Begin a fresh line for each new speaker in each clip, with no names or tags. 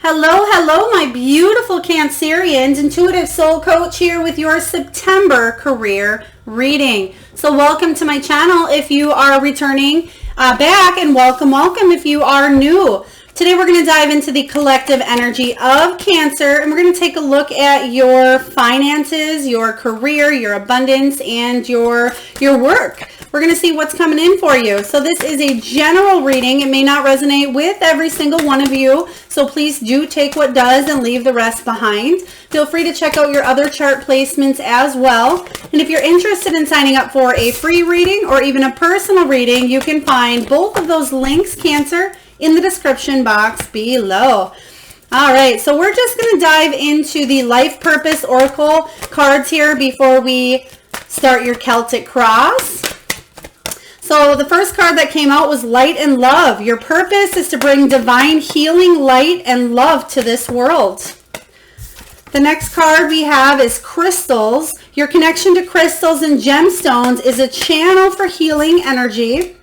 Hello, my beautiful Cancerians. Intuitive Soul Coach here with your September career reading. So welcome to my channel if you are returning back, and welcome if you are new. Today we're going to dive into the collective energy of Cancer, and we're going to take a look at your finances, your career, your abundance, and your work. We're going to see what's coming in for you. So this is a general reading. It may not resonate with every single one of you, so please do take what does and leave the rest behind. Feel free to check out your other chart placements as well. And if you're interested in signing up for a free reading or even a personal reading, you can find both of those links, Cancer, in the description box below. All right, so we're just going to dive into the Life Purpose Oracle cards here before we start your Celtic Cross. So the first card that came out was Light and Love. Your purpose is to bring divine healing, light, and love to this world. The next card we have is Crystals. Your connection to crystals and gemstones is a channel for healing energy.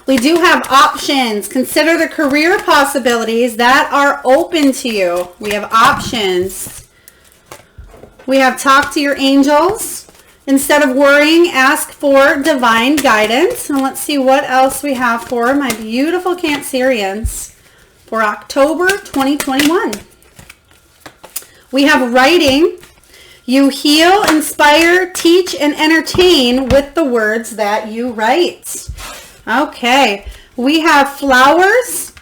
We do have options. Consider the career possibilities that are open to you. We have options. We have Talk to your angels. Instead of worrying, ask for divine guidance. And let's see what else we have for my beautiful Cancerians for October 2021. We have Writing. You heal, inspire, teach, and entertain with the words that you write. Okay, we have Flowers.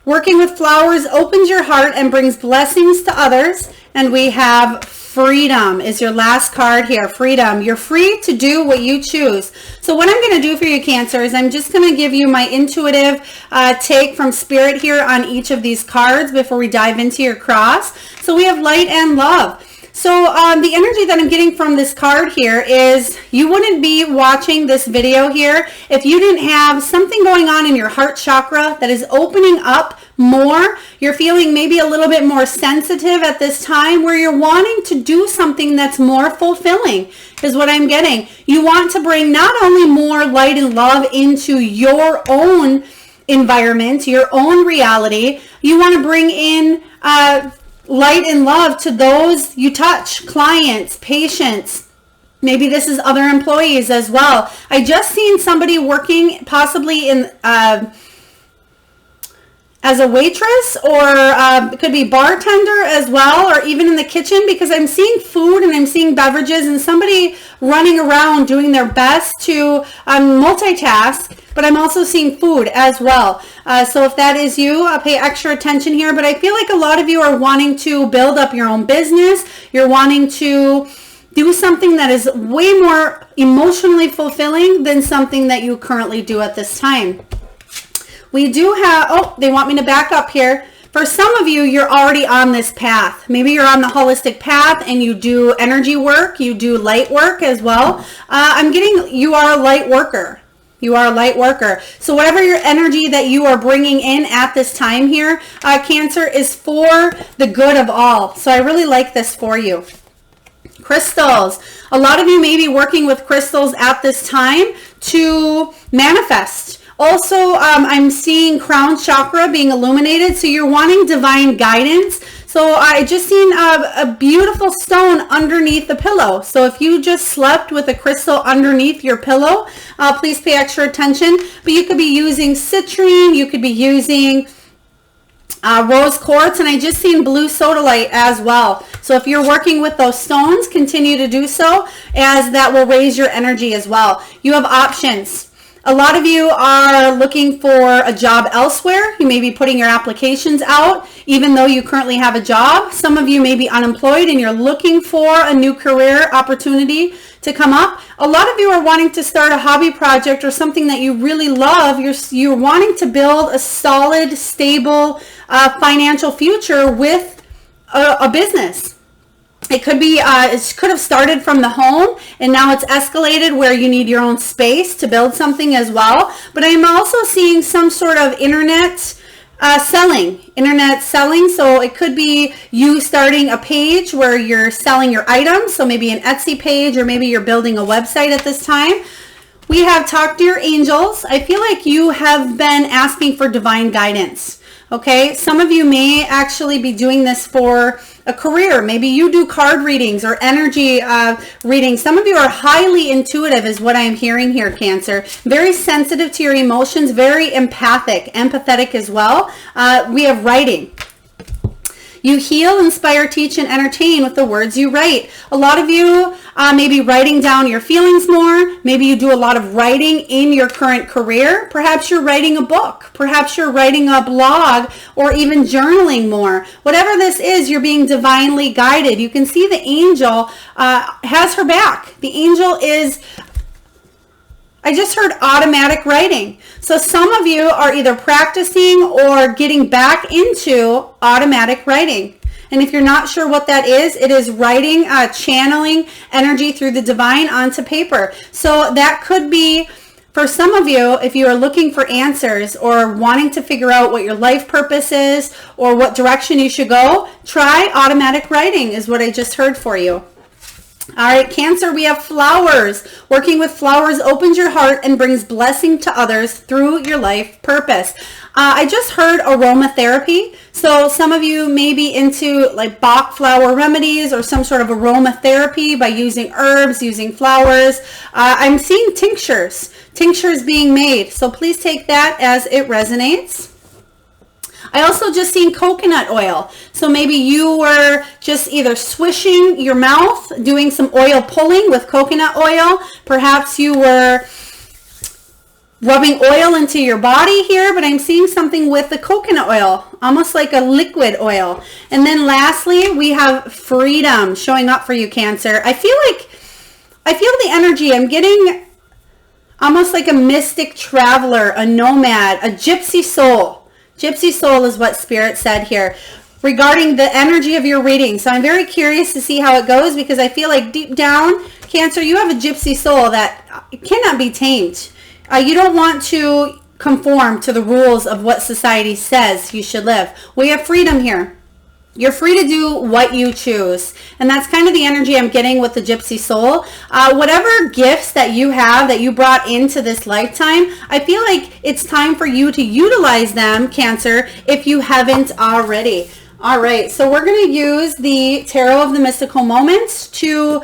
Working with flowers opens your heart and brings blessings to others. And we have Freedom is your last card here. Freedom. You're free to do what you choose. So what I'm going to do for you, Cancer, is I'm just going to give you my intuitive take from Spirit here on each of these cards before we dive into your cross. So we have Light and Love. So the energy that I'm getting from this card here is you wouldn't be watching this video here if you didn't have something going on in your heart chakra that is opening up more. You're feeling maybe a little bit more sensitive at this time where you're wanting to do something that's more fulfilling is what I'm getting. You want to bring not only more light and love into your own environment, your own reality, you want to bring in light and love to those you touch, clients, patients. Maybe this is other employees as well. I just seen somebody working possibly in as a waitress, or it could be bartender as well, or even in the kitchen, because I'm seeing food and I'm seeing beverages and somebody running around doing their best to multitask, but I'm also seeing food as well. So if that is you, I'll pay extra attention here, but I feel like a lot of you are wanting to build up your own business. You're wanting to do something that is way more emotionally fulfilling than something that you currently do at this time. We do have, oh, they want me to back up here. For some of you, you're already on this path. Maybe you're on the holistic path and you do energy work, you do light work as well. I'm getting, you are a light worker. You are a light worker. So whatever your energy that you are bringing in at this time here, Cancer, is for the good of all. So I really like this for you. Crystals. A lot of you may be working with crystals at this time to manifest. Also, I'm seeing crown chakra being illuminated, so you're wanting divine guidance. So I just seen a beautiful stone underneath the pillow. So if you just slept with a crystal underneath your pillow, please pay extra attention. But you could be using citrine, you could be using rose quartz, and I just seen blue sodalite as well. So if you're working with those stones, continue to do so, as that will raise your energy as well. You have options. A lot of you are looking for a job elsewhere. You may be putting your applications out, even though you currently have a job. Some of you may be unemployed and you're looking for a new career opportunity to come up. A lot of you are wanting to start a hobby project or something that you really love. You're wanting to build a solid, stable financial future with a business. It could be, it could have started from the home and now it's escalated where you need your own space to build something as well. But I'm also seeing some sort of internet selling. So it could be you starting a page where you're selling your items. So maybe an Etsy page, or maybe you're building a website at this time. We have Talk to your angels. I feel like you have been asking for divine guidance. Okay, some of you may actually be doing this for a career. Maybe you do card readings or energy readings. Some of you are highly intuitive is what I'm hearing here, Cancer. Very sensitive to your emotions, very empathic, empathetic as well. We have writing. You heal, inspire, teach, and entertain with the words you write. A lot of you may be writing down your feelings more. Maybe you do a lot of writing in your current career. Perhaps you're writing a book. Perhaps you're writing a blog or even journaling more. Whatever this is, you're being divinely guided. You can see the angel has her back. The angel is... I just heard automatic writing. So some of you are either practicing or getting back into automatic writing. And if you're not sure what that is, it is writing, channeling energy through the divine onto paper. So that could be, for some of you, if you are looking for answers or wanting to figure out what your life purpose is or what direction you should go, try automatic writing is what I just heard for you. All right, Cancer, we have flowers. Working with flowers opens your heart and brings blessing to others through your life purpose. I just heard aromatherapy. So some of you may be into like Bach flower remedies or some sort of aromatherapy by using herbs, using flowers. I'm seeing tinctures being made. So please take that as it resonates. I also just seen coconut oil. So maybe you were just either swishing your mouth, doing some oil pulling with coconut oil. Perhaps you were rubbing oil into your body here, but I'm seeing something with the coconut oil, almost like a liquid oil. And then lastly, we have freedom showing up for you, Cancer. I feel the energy. I'm getting almost like a mystic traveler, a nomad, a gypsy soul. Gypsy soul is what Spirit said here regarding the energy of your reading. So I'm very curious to see how it goes because I feel like deep down, Cancer, you have a gypsy soul that cannot be tamed. You don't want to conform to the rules of what society says you should live. We have freedom here. You're free to do what you choose. And that's kind of the energy I'm getting with the gypsy soul. Whatever gifts that you have that you brought into this lifetime, I feel like it's time for you to utilize them, Cancer, if you haven't already. All right, so we're going to use the Tarot of the Mystical Moments to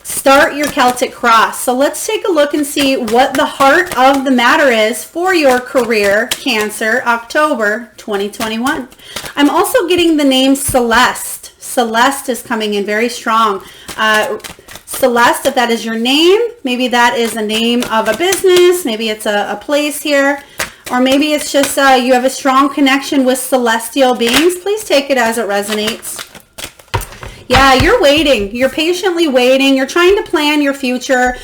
start your Celtic cross. So let's take a look and see what the heart of the matter is for your career, Cancer, October 2021. I'm also getting the name Celeste. Celeste is coming in very strong. Celeste, if that is your name, maybe that is a name of a business, maybe it's a place here, or maybe it's just you have a strong connection with celestial beings. Please take it as it resonates. Yeah, you're waiting. You're patiently waiting. You're trying to plan your future.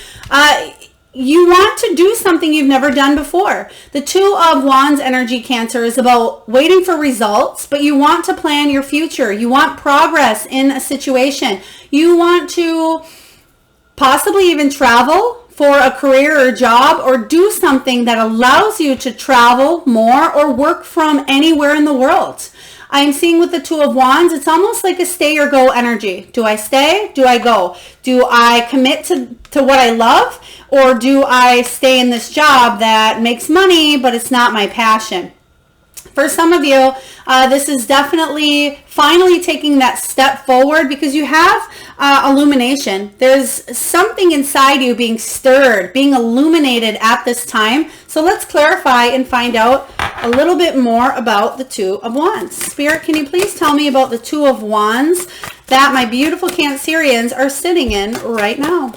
You want to do something you've never done before. The Two of Wands energy, Cancer, is about waiting for results, but you want to plan your future. You want progress in a situation. You want to possibly even travel for a career or job, or do something that allows you to travel more or work from anywhere in the world. I'm seeing with the Two of Wands, it's almost like a stay or go energy. Do I stay? Do I go? Do I commit to what I love? Or do I stay in this job that makes money, but it's not my passion? For some of you, this is definitely finally taking that step forward because you have illumination. There's something inside you being stirred, being illuminated at this time. So let's clarify and find out a little bit more about the Two of Wands. Spirit, can you please tell me about the Two of Wands that my beautiful Cancerians are sitting in right now?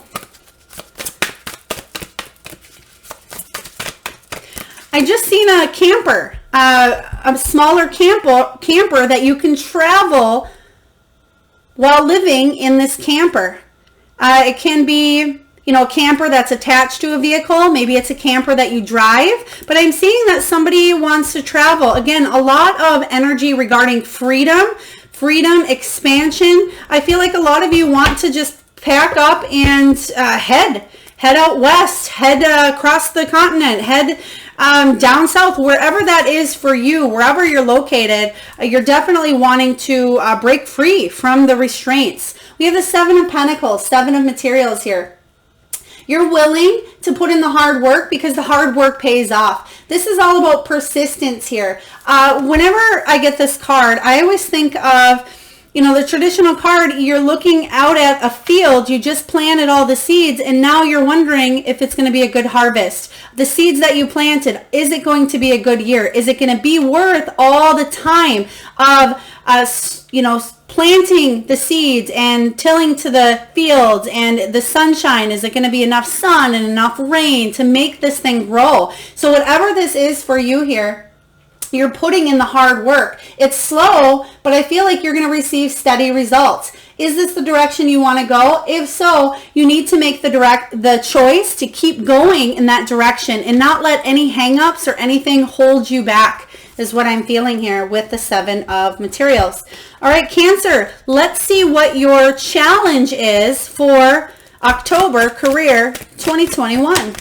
I just seen a camper. A smaller camper that you can travel while living in this camper. It can be, a camper that's attached to a vehicle. Maybe it's a camper that you drive. But I'm seeing that somebody wants to travel. Again, a lot of energy regarding freedom, expansion. I feel like a lot of you want to just pack up and head out west, head across the continent, head down south, wherever that is for you, wherever you're located. You're definitely wanting to break free from the restraints. We have the Seven of Pentacles, Seven of Materials here. You're willing to put in the hard work because the hard work pays off. This is all about persistence here. Whenever I get this card, I always think of, you know, the traditional card, you're looking out at a field, you just planted all the seeds, and now you're wondering if it's going to be a good harvest. The seeds that you planted, is it going to be a good year? Is it going to be worth all the time of us, you know, planting the seeds and tilling to the fields and the sunshine? Is it going to be enough sun and enough rain to make this thing grow? So whatever this is for you here, you're putting in the hard work. It's slow, but I feel like you're going to receive steady results. Is this the direction you want to go? If so, you need to make the choice to keep going in that direction and not let any hangups or anything hold you back, is what I'm feeling here with the 7 of materials. All right, Cancer, let's see what your challenge is for October career 2021.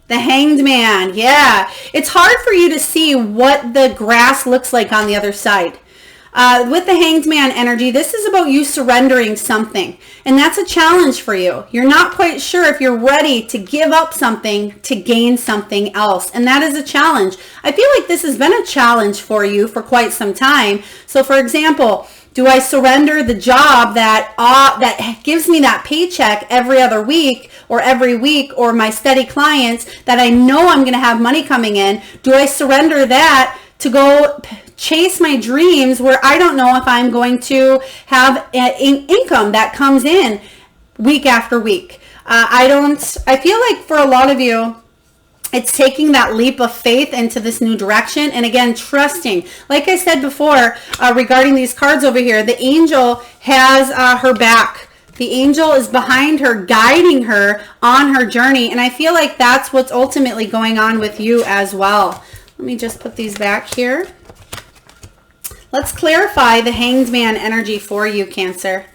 The Hanged Man. Yeah, it's hard for you to see what the grass looks like on the other side. With the Hanged Man energy, this is about you surrendering something, and that's a challenge for you. You're not quite sure if you're ready to give up something to gain something else, and that is a challenge. I feel like this has been a challenge for you for quite some time. So for example, do I surrender the job that gives me that paycheck every other week or every week, or my steady clients that I know I'm going to have money coming in? Do I surrender that to go chase my dreams where I don't know if I'm going to have an income that comes in week after week? I feel like for a lot of you, it's taking that leap of faith into this new direction. And again, trusting. Like I said before, regarding these cards over here, the angel has her back. The angel is behind her, guiding her on her journey. And I feel like that's what's ultimately going on with you as well. Let me just put these back here. Let's clarify the Hanged Man energy for you, Cancer.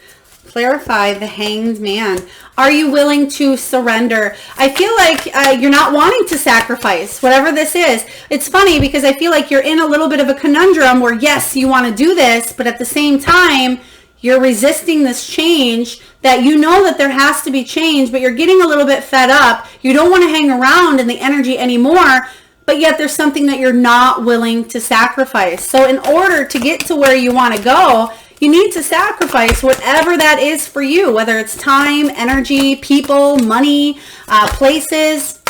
Clarify the Hanged Man. Are you willing to surrender? I feel like you're not wanting to sacrifice, whatever this is. It's funny because I feel like you're in a little bit of a conundrum where, yes, you want to do this, but at the same time, you're resisting this change that you know that there has to be change, but you're getting a little bit fed up. You don't want to hang around in the energy anymore, but yet there's something that you're not willing to sacrifice. So in order to get to where you want to go, you need to sacrifice whatever that is for you, whether it's time, energy, people, money, places.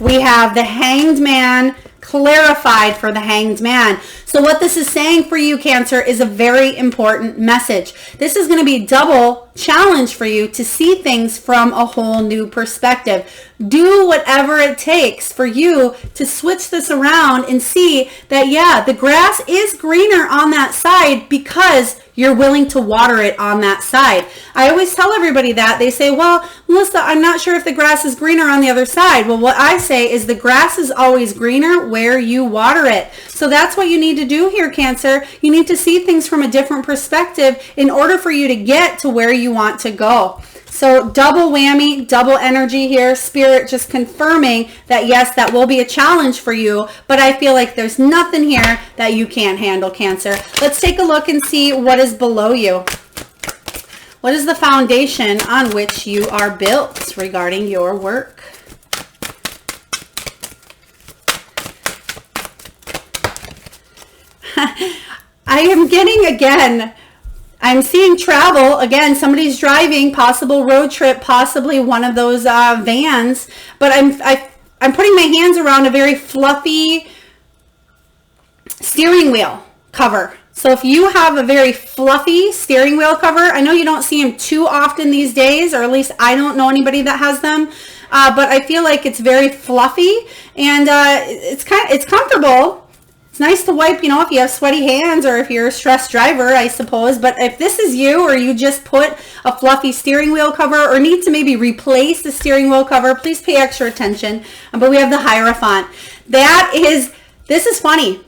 We have the Hanged Man clarified for the Hanged Man. So what this is saying for you, Cancer, is a very important message. This is going to be double challenge for you to see things from a whole new perspective. Do whatever it takes for you to switch this around and see that, yeah, the grass is greener on that side because you're willing to water it on that side. I always tell everybody that. They say, well, Melissa, I'm not sure if the grass is greener on the other side. Well, what I say is the grass is always greener where you water it. So that's what you need to do here, Cancer. You need to see things from a different perspective in order for you to get to where you want to go. So double whammy, double energy here. Spirit just confirming that, yes, that will be a challenge for you, but I feel like there's nothing here that you can't handle, Cancer. Let's take a look and see what is below you. What is the foundation on which you are built regarding your work? I am getting, again, I'm seeing travel. Again, somebody's driving, possible road trip, possibly one of those vans. But I'm putting my hands around a very fluffy steering wheel cover. So if you have a very fluffy steering wheel cover, I know you don't see them too often these days, or at least I don't know anybody that has them. But I feel like it's very fluffy and it's comfortable. It's nice to wipe, you know, if you have sweaty hands or if you're a stressed driver, I suppose. But if this is you, or you just put a fluffy steering wheel cover or need to maybe replace the steering wheel cover, please pay extra attention. But we have the Hierophant. This is funny.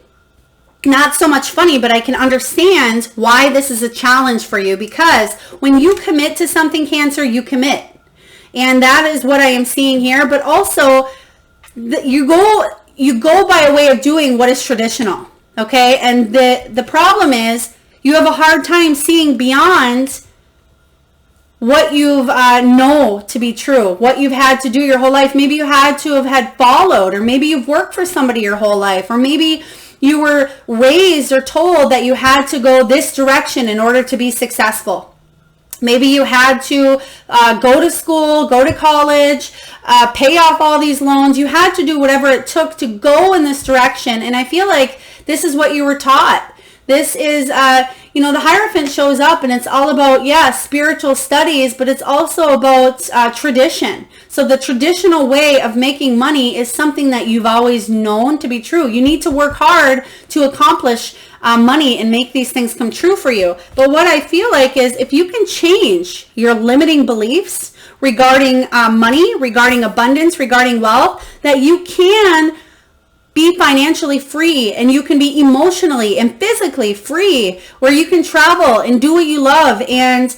Not so much funny, but I can understand why this is a challenge for you, because when you commit to something, Cancer, you commit. And that is what I am seeing here. But also, you go by a way of doing what is traditional, okay? And the problem is you have a hard time seeing beyond what you've know to be true, what you've had to do your whole life. Maybe you had to have had fallout, or maybe you've worked for somebody your whole life, or maybe you were raised or told that you had to go this direction in order to be successful. Maybe you had to go to school, go to college, pay off all these loans. You had to do whatever it took to go in this direction. And I feel like this is what you were taught. This is, the Hierophant shows up, and it's all about, spiritual studies, but it's also about tradition. So the traditional way of making money is something that you've always known to be true. You need to work hard to accomplish money and make these things come true for you. But what I feel like is, if you can change your limiting beliefs regarding money, regarding abundance, regarding wealth, that you can be financially free, and you can be emotionally and physically free, where you can travel and do what you love and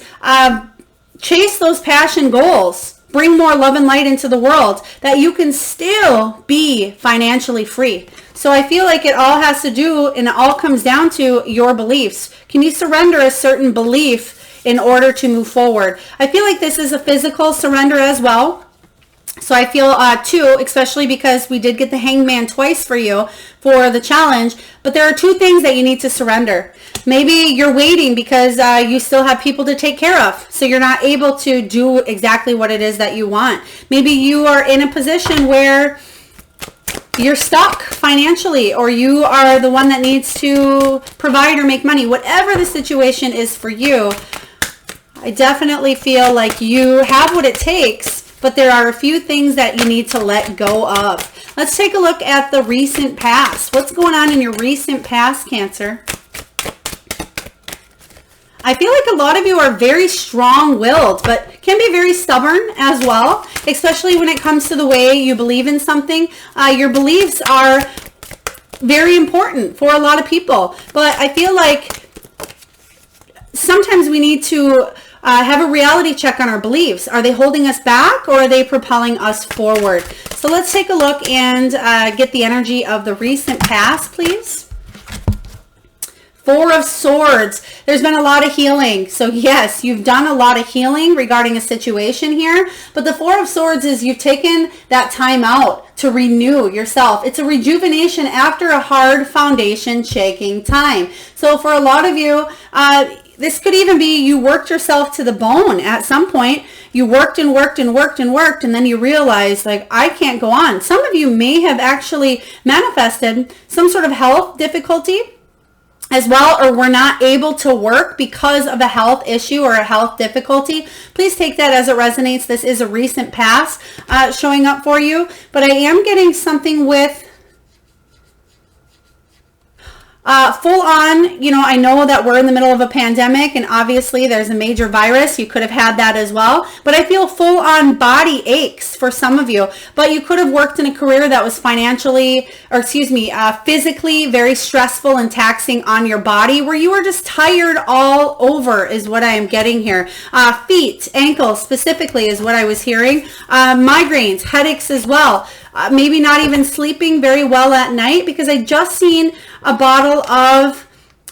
chase those passion goals, bring more love and light into the world, that you can still be financially free. So I feel like it all has to do, and it all comes down to your beliefs. Can you surrender a certain belief in order to move forward? I feel like this is a physical surrender as well. So I feel too, especially because we did get the Hangman twice for you for the challenge, but there are two things that you need to surrender. Maybe you're waiting because you still have people to take care of, so you're not able to do exactly what it is that you want. Maybe you are in a position where you're stuck financially, or you are the one that needs to provide or make money. Whatever the situation is for you, I definitely feel like you have what it takes, but there are a few things that you need to let go of. Let's take a look at the recent past. What's going on in your recent past, Cancer? I feel like a lot of you are very strong-willed, but can be very stubborn as well, especially when it comes to the way you believe in something. Your beliefs are very important for a lot of people, but I feel like sometimes we need to have a reality check on our beliefs. Are they holding us back, or are they propelling us forward? So let's take a look and get the energy of the recent past, please. Four of Swords. There's been a lot of healing. So yes, you've done a lot of healing regarding a situation here. But the Four of Swords is you've taken that time out to renew yourself. It's a rejuvenation after a hard foundation shaking time. So for a lot of you, this could even be you worked yourself to the bone at some point. You worked and worked and worked and worked, and then you realized, like, I can't go on. Some of you may have actually manifested some sort of health difficulty as well, or were not able to work because of a health issue or a health difficulty. Please take that as it resonates. This is a recent past showing up for you, but I am getting something with full on, I know that we're in the middle of a pandemic, and obviously there's a major virus. You could have had that as well, but I feel full on body aches for some of you. But you could have worked in a career that was physically very stressful and taxing on your body, where you were just tired all over is what I am getting here. Feet, ankles specifically is what I was hearing. Migraines, headaches as well. Maybe not even sleeping very well at night, because I just seen a bottle of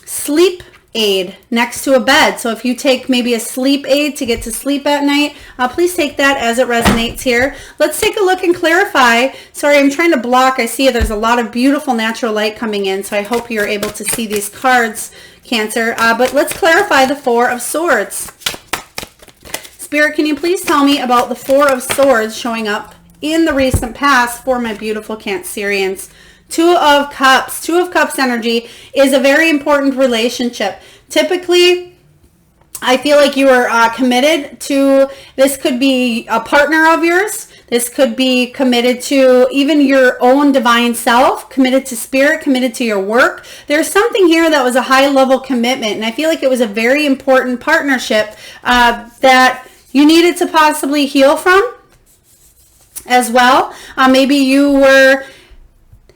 sleep aid next to a bed. So if you take maybe a sleep aid to get to sleep at night, please take that as it resonates here. Let's take a look and clarify. Sorry, I'm trying to block. I see there's a lot of beautiful natural light coming in, so I hope you're able to see these cards, Cancer. But let's clarify the Four of Swords. Spirit, can you please tell me about the Four of Swords showing up in the recent past for my beautiful Cancerians? Two of Cups. Two of Cups energy is a very important relationship. Typically, I feel like you are committed to, this could be a partner of yours. This could be committed to even your own divine self, committed to spirit, committed to your work. There's something here that was a high level commitment, and I feel like it was a very important partnership that you needed to possibly heal from as well. Maybe you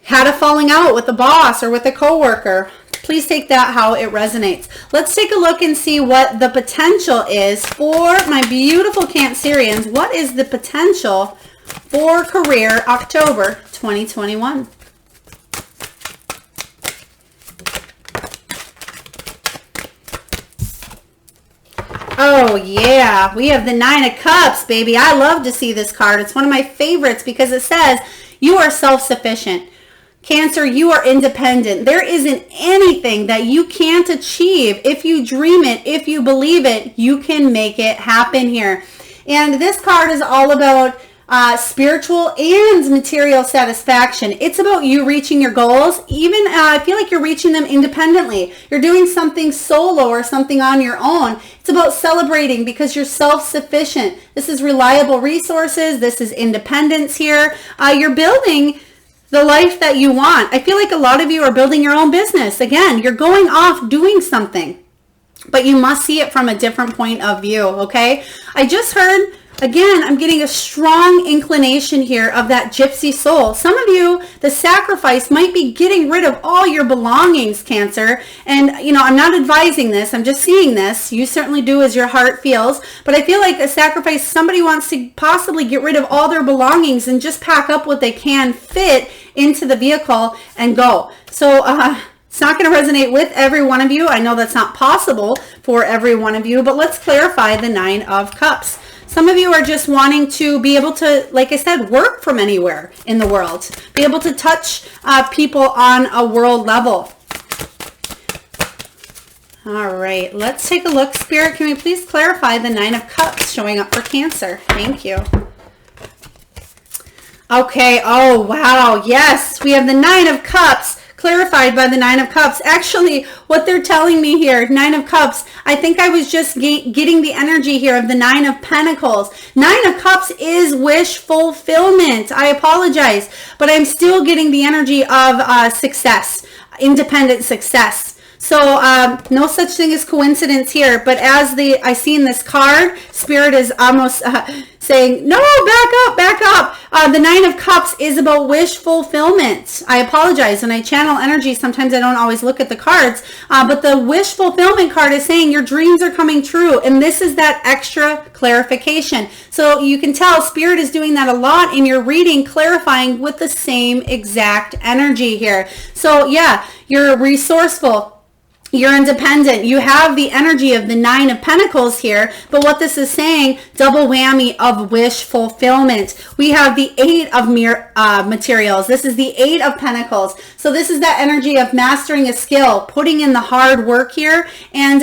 had a falling out with a boss or with a coworker. Please take that how it resonates. Let's take a look and see what the potential is for my beautiful Cancerians. What is the potential for career October 2021? Oh yeah, we have the 9 of Cups, baby. I love to see this card. It's one of my favorites because it says you are self-sufficient. Cancer, you are independent. There isn't anything that you can't achieve. If you dream it, if you believe it, you can make it happen here. And this card is all about spiritual and material satisfaction. It's about you reaching your goals. Even I feel like you're reaching them independently. You're doing something solo or something on your own. It's about celebrating because you're self-sufficient. This is reliable resources. This is independence here. You're building the life that you want. I feel like a lot of you are building your own business. Again, you're going off doing something, but you must see it from a different point of view, okay? I just heard, again, I'm getting a strong inclination here of that gypsy soul. Some of you, the sacrifice might be getting rid of all your belongings, Cancer. And, you know, I'm not advising this. I'm just seeing this. You certainly do as your heart feels. But I feel like a sacrifice, somebody wants to possibly get rid of all their belongings and just pack up what they can fit into the vehicle and go. So, it's not going to resonate with every one of you. I know that's not possible for every one of you, but let's clarify the 9 of Cups. Some of you are just wanting to be able to, like I said, work from anywhere in the world, be able to touch people on a world level. All right, let's take a look. Spirit, can we please clarify the 9 of Cups showing up for Cancer? Thank you. Okay, oh wow, yes, we have the 9 of Cups clarified by the 9 of Cups. Actually, what they're telling me here, 9 of Cups, I think I was just getting the energy here of the 9 of Pentacles. 9 of Cups is wish fulfillment. I apologize, but I'm still getting the energy of success, independent success. So no such thing as coincidence here, but as I see in this card, Spirit is almost saying, no, back up, back up. The 9 of Cups is about wish fulfillment. I apologize. When I channel energy, sometimes I don't always look at the cards, but the wish fulfillment card is saying your dreams are coming true, and this is that extra clarification. So you can tell Spirit is doing that a lot in your reading, clarifying with the same exact energy here. So yeah, you're resourceful. You're independent. You have the energy of the 9 of Pentacles here, but what this is saying, double whammy of wish fulfillment. We have the 8 of materials. This is the 8 of Pentacles. So this is that energy of mastering a skill, putting in the hard work here, and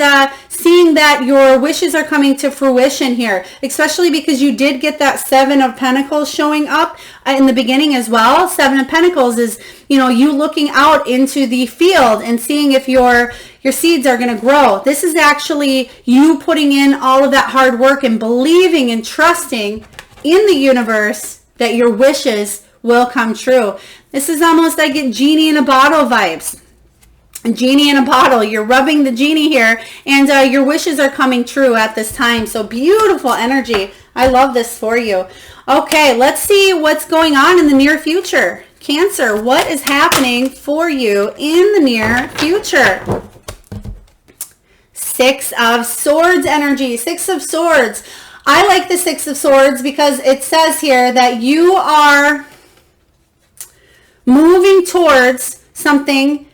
seeing that your wishes are coming to fruition here, especially because you did get that 7 of Pentacles showing up in the beginning as well. 7 of Pentacles is, you know, you looking out into the field and seeing if your seeds are going to grow. This is actually you putting in all of that hard work and believing and trusting in the universe that your wishes will come true. This is almost, I get genie in a bottle vibes. Genie in a bottle. You're rubbing the genie here, and your wishes are coming true at this time. So beautiful energy. I love this for you. Okay, let's see what's going on in the near future. Cancer, what is happening for you in the near future? 6 of Swords energy. 6 of Swords. I like the 6 of Swords because it says here that you are moving towards something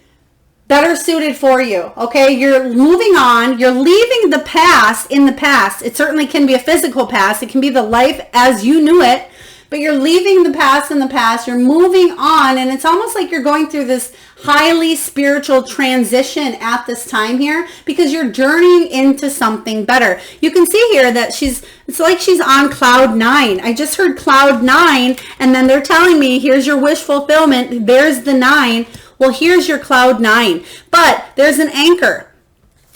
better suited for you. Okay, you're moving on. You're leaving the past in the past. It certainly can be a physical past. It can be the life as you knew it, but you're leaving the past in the past. You're moving on, and it's almost like you're going through this highly spiritual transition at this time here because you're journeying into something better. You can see here that it's like she's on cloud 9. I just heard cloud 9, and then they're telling me, here's your wish fulfillment. There's the 9. Well, here's your cloud 9, but there's an anchor.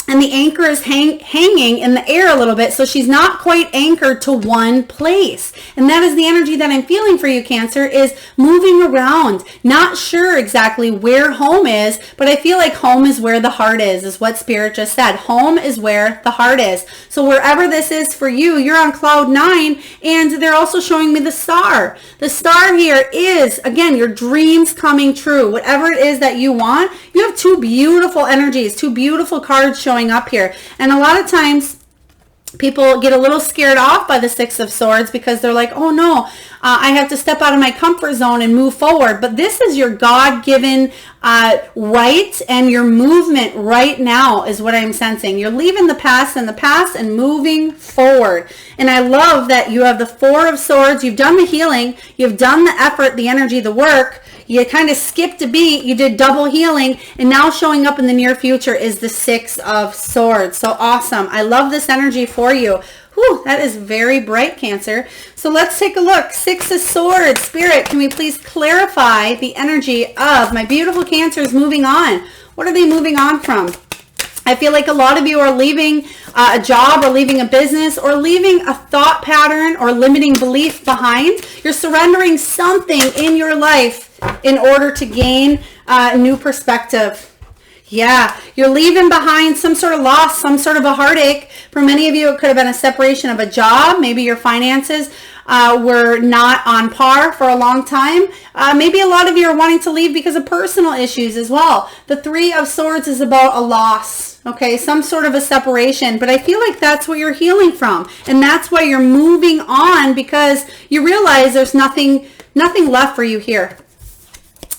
And the anchor is hanging in the air a little bit, so she's not quite anchored to one place. And that is the energy that I'm feeling for you, Cancer, is moving around. Not sure exactly where home is, but I feel like home is where the heart is what Spirit just said. Home is where the heart is. So wherever this is for you, you're on cloud 9, and they're also showing me the star. The star here is, again, your dreams coming true. Whatever it is that you want, you have 2 beautiful energies, 2 beautiful cards showing up here. And a lot of times People get a little scared off by the Six of Swords because they're like, oh no, I have to step out of my comfort zone and move forward. But this is your God-given right, and your movement right now is what I'm sensing. You're leaving the past in the past and moving forward. And I love that you have the Four of Swords. You've done the healing. You've done the effort, the energy, the work. You kind of skipped a beat. You did double healing. And now showing up in the near future is the Six of Swords. So awesome. I love this energy for you. Whew, that is very bright, Cancer. So let's take a look. Six of Swords. Spirit, can we please clarify the energy of my beautiful Cancers moving on? What are they moving on from? I feel like a lot of you are leaving a job or leaving a business or leaving a thought pattern or limiting belief behind. You're surrendering something in your life in order to gain a new perspective. Yeah, you're leaving behind some sort of loss, some sort of a heartache. For many of you, it could have been a separation of a job. Maybe your finances were not on par for a long time. Maybe a lot of you are wanting to leave because of personal issues as well. The Three of Swords is about a loss, okay? Some sort of a separation. But I feel like that's what you're healing from. And that's why you're moving on, because you realize there's nothing left for you here.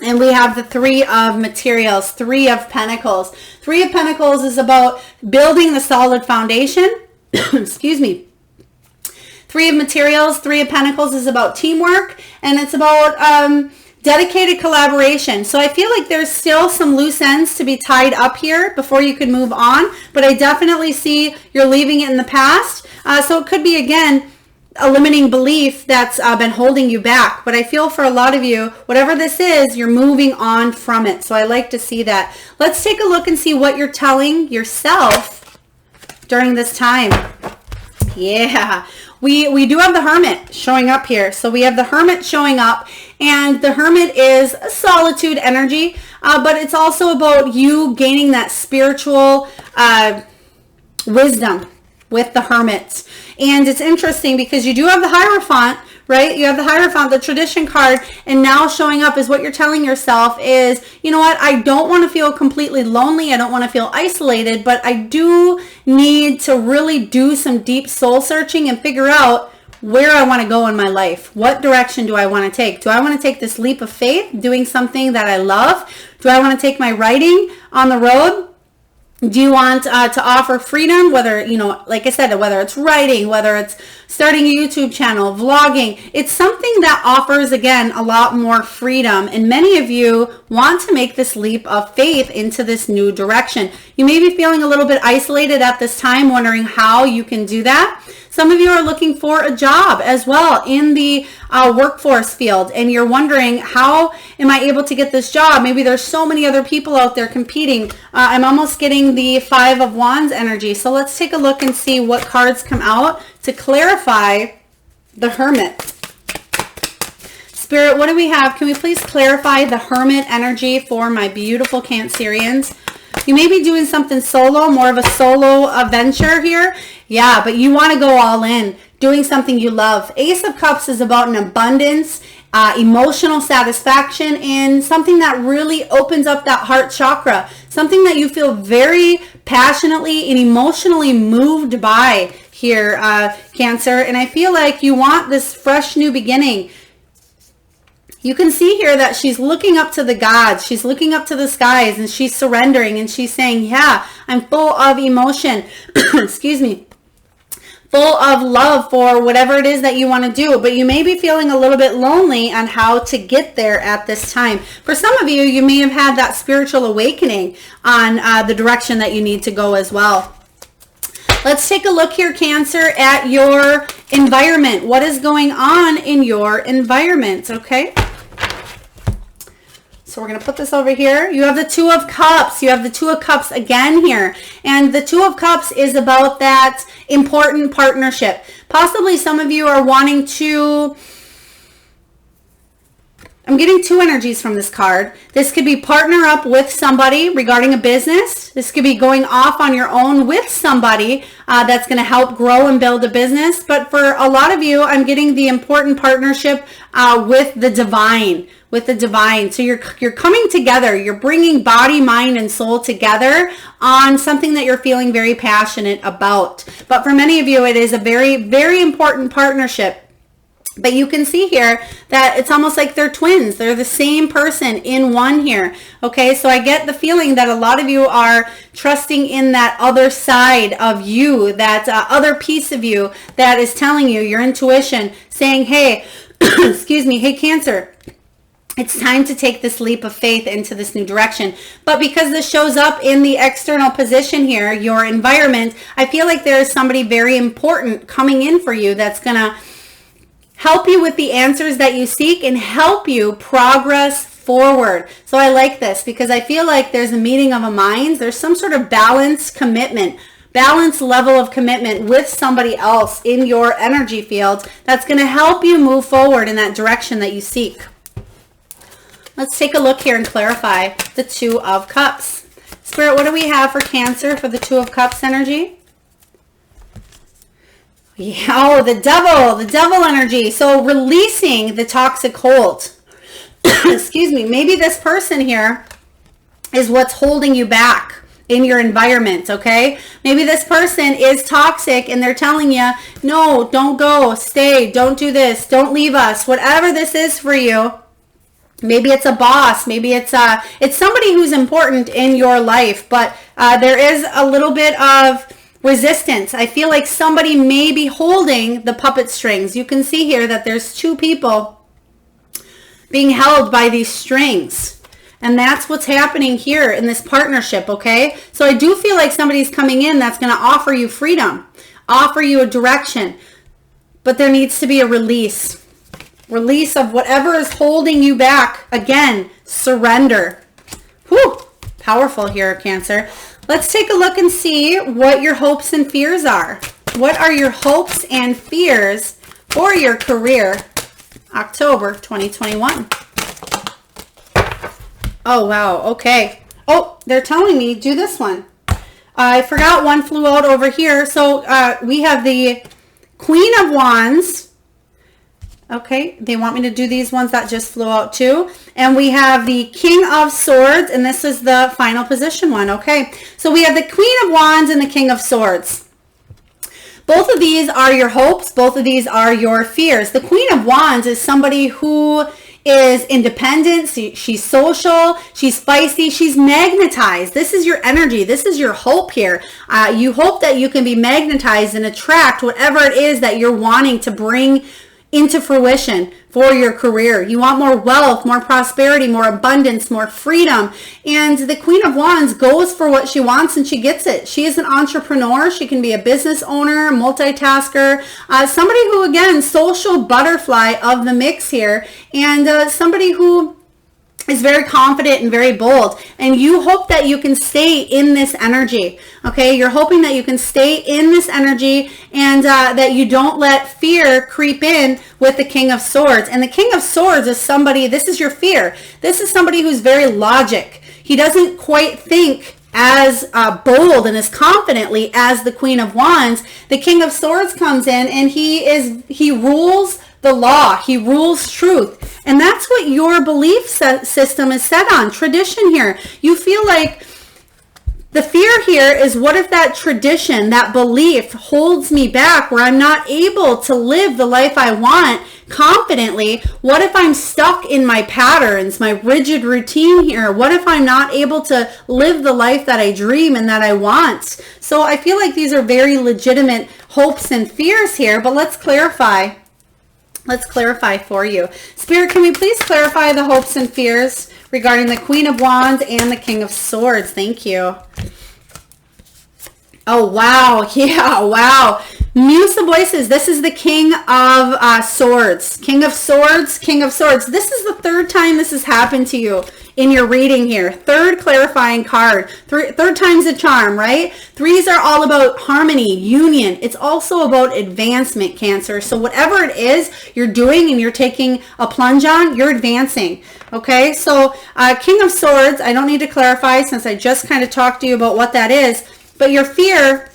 And we have the Three of Materials, Three of Pentacles. Three of Pentacles is about building the solid foundation. Excuse me. Three of Materials, Three of Pentacles is about teamwork, and it's about dedicated collaboration. So I feel like there's still some loose ends to be tied up here before you can move on, but I definitely see you're leaving it in the past. So it could be, again, a limiting belief that's been holding you back. But I feel for a lot of you, whatever this is, you're moving on from it. So I like to see that. Let's take a look and see what you're telling yourself during this time. Yeah, we do have the Hermit showing up here. So we have the Hermit showing up, and the Hermit is a solitude energy, but it's also about you gaining that spiritual wisdom with the Hermit. And it's interesting because you do have the Hierophant, right? You have the Hierophant, the tradition card, and now showing up is what you're telling yourself is, you know what, I don't want to feel completely lonely. I don't want to feel isolated, but I do need to really do some deep soul searching and figure out where I want to go in my life. What direction do I want to take? Do I want to take this leap of faith, doing something that I love? Do I want to take my writing on the road? Do you want to offer freedom, whether, you know, like I said, whether it's writing, whether it's starting a YouTube channel, vlogging? It's something that offers, again, a lot more freedom. And many of you want to make this leap of faith into this new direction. You may be feeling a little bit isolated at this time, wondering how you can do that. Some of you are looking for a job as well in the workforce field, and you're wondering, how am I able to get this job? Maybe there's so many other people out there competing. I'm almost getting the Five of Wands energy. So let's take a look and see what cards come out to clarify the Hermit. Spirit, what do we have? Can we please clarify the Hermit energy for my beautiful Cancerians? You may be doing something solo, more of a solo adventure here. Yeah, but you want to go all in, doing something you love. Ace of Cups is about an abundance, emotional satisfaction, and something that really opens up that heart chakra. Something that you feel very passionately and emotionally moved by here, Cancer. And I feel like you want this fresh new beginning. You can see here that she's looking up to the gods. She's looking up to the skies, and she's surrendering, and she's saying, yeah, I'm full of emotion. Excuse me. Full of love for whatever it is that you want to do. But you may be feeling a little bit lonely on how to get there at this time. For some of you, you may have had that spiritual awakening on the direction that you need to go as well. Let's take a look here, Cancer, at your environment. What is going on in your environment, okay? So we're going to put this over here. You have the Two of Cups. You have the Two of Cups again here. And the Two of Cups is about that important partnership. Possibly some of you are wanting to I'm getting two energies from this card. This could be partner up with somebody regarding a business. This could be going off on your own with somebody that's going to help grow and build a business. But for a lot of you, I'm getting the important partnership with the divine. So you're coming together. You're bringing body, mind, and soul together on something that you're feeling very passionate about. But for many of you, it is a very, very important partnership. But you can see here that it's almost like they're twins. They're the same person in one here. Okay, so I get the feeling that a lot of you are trusting in that other side of you, that other piece of you that is telling you, your intuition, saying, hey, excuse me, hey, Cancer, it's time to take this leap of faith into this new direction. But because this shows up in the external position here, your environment, I feel like there is somebody very important coming in for you that's going to help you with the answers that you seek and help you progress forward. So I like this because I feel like there's a meeting of a minds. There's some sort of balanced level of commitment with somebody else in your energy field that's going to help you move forward in that direction that you seek. Let's take a look here and clarify the Two of Cups. Spirit, what do we have for Cancer for the Two of Cups energy? Yeah, oh, the devil energy. So releasing the toxic hold. Excuse me. Maybe this person here is what's holding you back in your environment, okay? Maybe this person is toxic and they're telling you, no, don't go, stay, don't do this, don't leave us. Whatever this is for you. Maybe it's a boss. Maybe it's somebody who's important in your life, but there is a little bit of resistance. I feel like somebody may be holding the puppet strings. You can see here that there's two people being held by these strings. And that's what's happening here in this partnership, okay? So I do feel like somebody's coming in that's going to offer you freedom, offer you a direction. But there needs to be a release. Release of whatever is holding you back. Again, surrender. Whew, powerful here, Cancer. Let's take a look and see what your hopes and fears are. What are your hopes and fears for your career, October 2021? Oh, wow. Okay. Oh, they're telling me do this one. I forgot one flew out over here. So we have the Queen of Wands. Okay, they want me to do these ones that just flew out too. And we have the King of Swords, and this is the final position one. Okay, so we have the Queen of Wands and the King of Swords. Both of these are your hopes. Both of these are your fears. The Queen of Wands is somebody who is independent. She's social. She's spicy. She's magnetized. This is your energy. This is your hope here. You hope that you can be magnetized and attract whatever it is that you're wanting to bring into fruition for your career. You want more wealth, more prosperity, more abundance, more freedom. And the Queen of Wands goes for what she wants and she gets it. She is an entrepreneur. She can be a business owner, multitasker, somebody who, again, social butterfly of the mix here, and somebody who is very confident and very bold. And you hope that you can stay in this energy. Okay, you're hoping that you can stay in this energy and that you don't let fear creep in with the King of Swords. And the King of Swords is somebody, this is your fear. This is somebody who's very logic. He doesn't quite think as bold and as confidently as the Queen of Wands. The King of Swords comes in and he rules the law. He rules truth. And that's what your belief system is set on. Tradition here. You feel like the fear here is, what if that tradition, that belief holds me back where I'm not able to live the life I want confidently? What if I'm stuck in my patterns, my rigid routine here? What if I'm not able to live the life that I dream and that I want? So I feel like these are very legitimate hopes and fears here, but let's clarify. Let's clarify for you. Spirit, can we please clarify the hopes and fears regarding the Queen of Wands and the King of Swords? Thank you. Oh, wow. Yeah, wow. Muse the voices. This is the King of Swords. King of Swords, King of Swords. This is the third time this has happened to you in your reading here. Third clarifying card. Third time's a charm, right? Threes are all about harmony, union. It's also about advancement, Cancer. So whatever it is you're doing and you're taking a plunge on, you're advancing. Okay, so King of Swords, I don't need to clarify since I just kind of talked to you about what that is. But your fear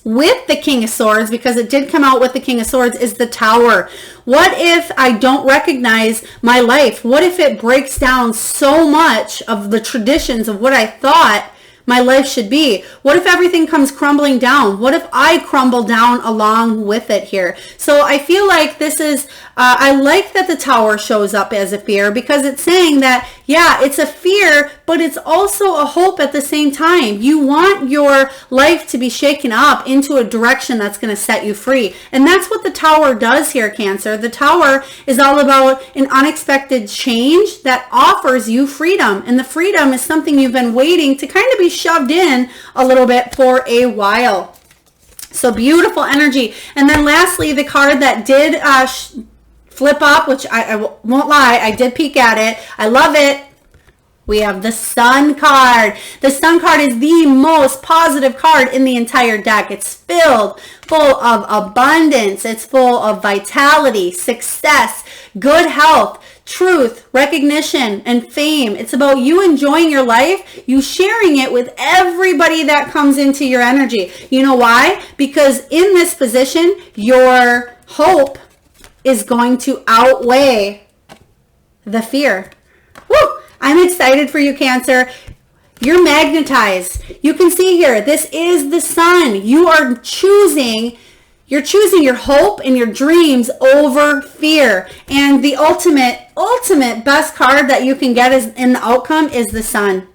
with the King of Swords, because it did come out with the King of Swords, is the Tower. What if I don't recognize my life? What if it breaks down so much of the traditions of what I thought my life should be? What if everything comes crumbling down? What if I crumble down along with it here? So I feel like this is, I like that the Tower shows up as a fear, because it's saying that, yeah, it's a fear, but it's also a hope at the same time. You want your life to be shaken up into a direction that's going to set you free. And that's what the Tower does here, Cancer. The Tower is all about an unexpected change that offers you freedom. And the freedom is something you've been waiting to kind of be shoved in a little bit for a while. So beautiful energy. And then lastly, the card that did flip up, which I won't lie, I did peek at it. I love it. We have the Sun card. The Sun card is the most positive card in the entire deck. It's filled full of abundance. It's full of vitality, success, good health, truth, recognition, and fame. It's about you enjoying your life, you sharing it with everybody that comes into your energy. You know why? Because in this position, your hope is going to outweigh the fear. Woo! I'm excited for you, Cancer. You're magnetized. You can see here, this is the Sun. You're choosing your hope and your dreams over fear. And the ultimate best card that you can get in the outcome is the Sun.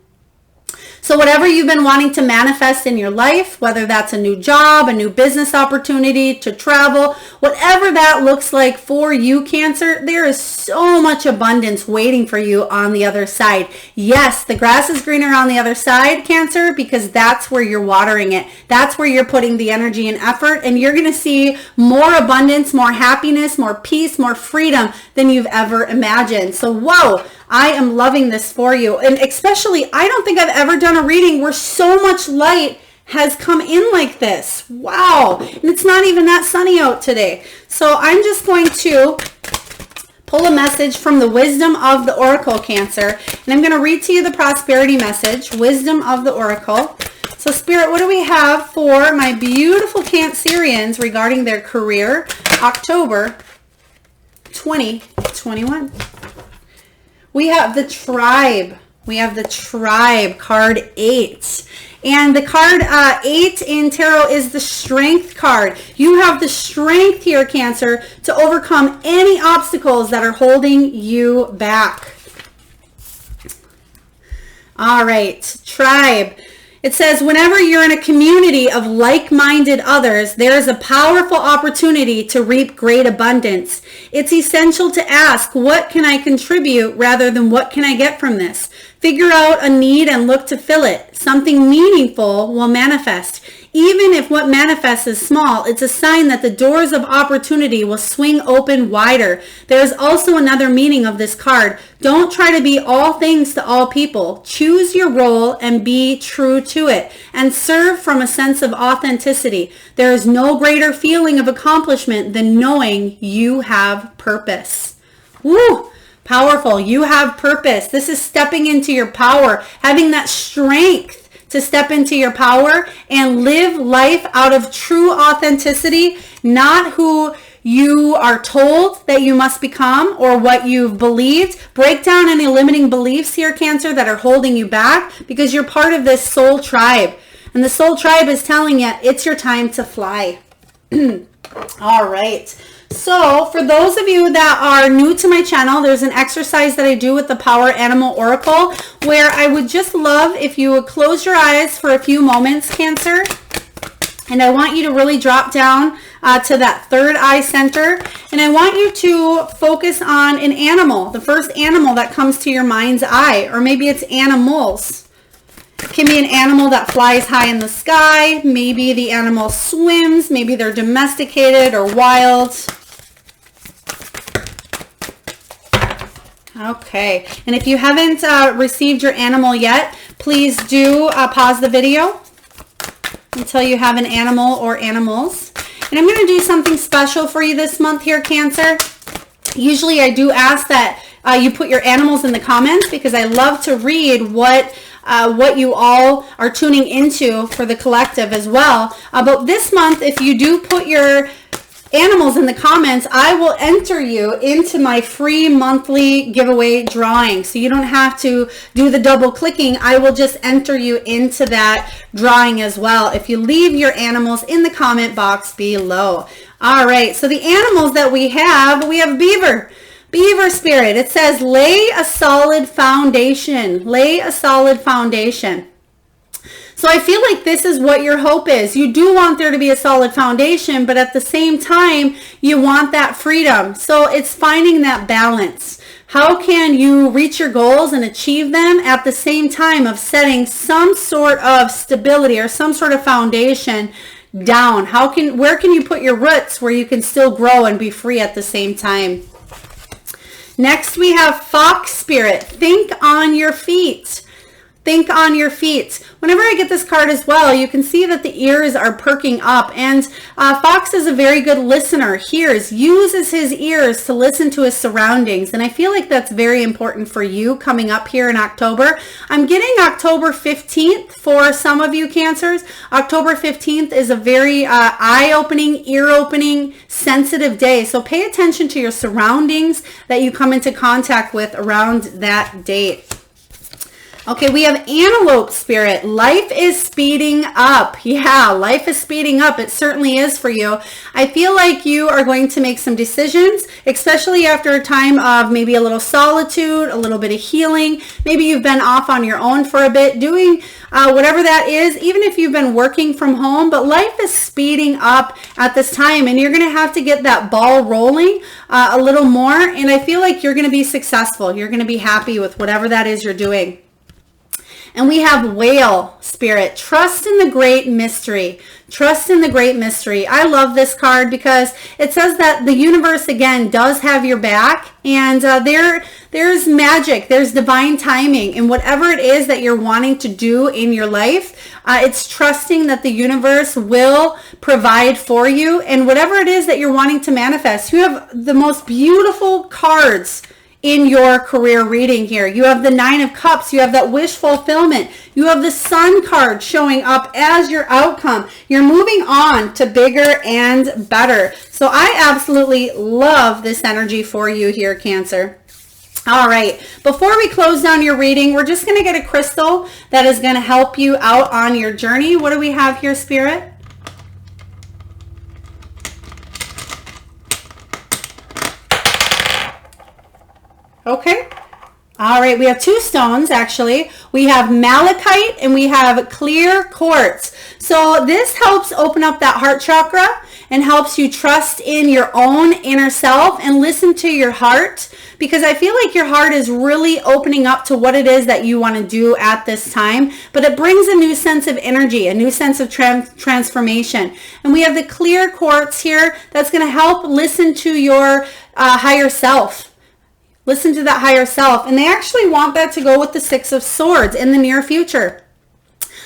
So whatever you've been wanting to manifest in your life, whether that's a new job, a new business opportunity, to travel, whatever that looks like for you, Cancer, there is so much abundance waiting for you on the other side. Yes, the grass is greener on the other side, Cancer, because that's where you're watering it. That's where you're putting the energy and effort, and you're going to see more abundance, more happiness, more peace, more freedom than you've ever imagined. So, whoa. I am loving this for you. And especially, I don't think I've ever done a reading where so much light has come in like this. Wow. And it's not even that sunny out today. So I'm just going to pull a message from the Wisdom of the Oracle, Cancer. And I'm going to read to you the prosperity message, Wisdom of the Oracle. So Spirit, what do we have for my beautiful Cancerians regarding their career, October 2021? We have the Tribe. We have the Tribe, card 8. And the card 8 in tarot is the Strength card. You have the strength here, Cancer, to overcome any obstacles that are holding you back. All right, Tribe. It says, whenever you're in a community of like-minded others, there is a powerful opportunity to reap great abundance. It's essential to ask, what can I contribute rather than what can I get from this? Figure out a need and look to fill it. Something meaningful will manifest. Even if what manifests is small, it's a sign that the doors of opportunity will swing open wider. There is also another meaning of this card. Don't try to be all things to all people. Choose your role and be true to it, and serve from a sense of authenticity. There is no greater feeling of accomplishment than knowing you have purpose. Woo! Powerful. You have purpose. This is stepping into your power, having that strength to step into your power and live life out of true authenticity, not who you are told that you must become or what you've believed. Break down any limiting beliefs here, Cancer, that are holding you back, because you're part of this soul tribe. And the soul tribe is telling you it's your time to fly. All right. So for those of you that are new to my channel, there's an exercise that I do with the Power Animal Oracle where I would just love if you would close your eyes for a few moments, Cancer. And I want you to really drop down to that third eye center. And I want you to focus on an animal, the first animal that comes to your mind's eye, or maybe it's animals. Can be an animal that flies high in the sky. Maybe the animal swims. Maybe they're domesticated or wild. Okay, and if you haven't received your animal yet, please do pause the video until you have an animal or animals. And I'm going to do something special for you this month here, Cancer. Usually I do ask that you put your animals in the comments because I love to read what you all are tuning into for the collective as well. But this month, if you do put your animals in the comments, I will enter you into my free monthly giveaway drawing. So you don't have to do the double clicking. I will just enter you into that drawing as well if you leave your animals in the comment box below. All right, so the animals that we have beaver. Beaver spirit. It says lay a solid foundation. Lay a solid foundation. So I feel like this is what your hope is. You do want there to be a solid foundation, but at the same time, you want that freedom. So it's finding that balance. How can you reach your goals and achieve them at the same time of setting some sort of stability or some sort of foundation down? Where can you put your roots where you can still grow and be free at the same time? Next, we have fox spirit. Think on your feet. Think on your feet. Whenever I get this card as well, you can see that the ears are perking up, and Fox is a very good listener, uses his ears to listen to his surroundings, and I feel like that's very important for you coming up here in October. I'm getting October 15th for some of you Cancers. October 15th is a very eye-opening, ear-opening, sensitive day, so pay attention to your surroundings that you come into contact with around that date. Okay, we have Antelope Spirit. Life is speeding up. Yeah, life is speeding up. It certainly is for you. I feel like you are going to make some decisions, especially after a time of maybe a little solitude, a little bit of healing. Maybe you've been off on your own for a bit, doing whatever that is, even if you've been working from home. But life is speeding up at this time, and you're going to have to get that ball rolling a little more. And I feel like you're going to be successful. You're going to be happy with whatever that is you're doing. And we have Whale Spirit. Trust in the great mystery. Trust in the great mystery. I love this card because it says that the universe, again, does have your back. And there's magic. There's divine timing. And whatever it is that you're wanting to do in your life, it's trusting that the universe will provide for you. And whatever it is that you're wanting to manifest, you have the most beautiful cards in your career reading here. You have the Nine of Cups. You have that wish fulfillment. You have the Sun card showing up as your outcome. You're moving on to bigger and better. So I absolutely love this energy for you here, Cancer. All right, before we close down your reading, we're just going to get a crystal that is going to help you out on your journey. What do we have here, Spirit? Okay. All right. We have two stones, actually. We have malachite and we have clear quartz. So this helps open up that heart chakra and helps you trust in your own inner self and listen to your heart, because I feel like your heart is really opening up to what it is that you want to do at this time. But it brings a new sense of energy, a new sense of transformation. And we have the clear quartz here that's going to help listen to your higher self. Listen to that higher self. And they actually want that to go with the Six of Swords in the near future.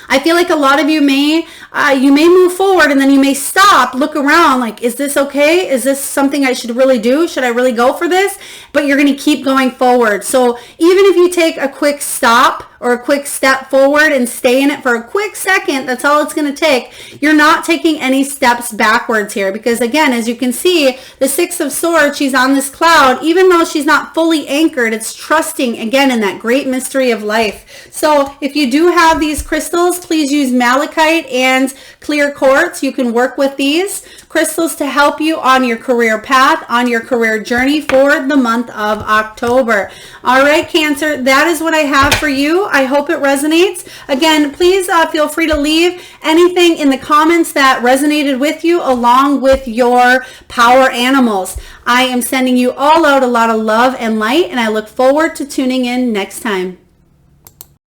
I feel like a lot of you may move forward and then you may stop, look around like, is this okay? Is this something I should really do? Should I really go for this? But you're going to keep going forward. So even if you take a quick stop or a quick step forward and stay in it for a quick second, that's all it's going to take. You're not taking any steps backwards here, because again, as you can see, the Six of Swords, she's on this cloud. Even though she's not fully anchored, it's trusting again in that great mystery of life. So if you do have these crystals, please use malachite and clear quartz. You can work with these crystals to help you on your career path, on your career journey for the month of October. All right, Cancer, that is what I have for you. I hope it resonates. Again, please feel free to leave anything in the comments that resonated with you along with your power animals. I am sending you all out a lot of love and light, and I look forward to tuning in next time.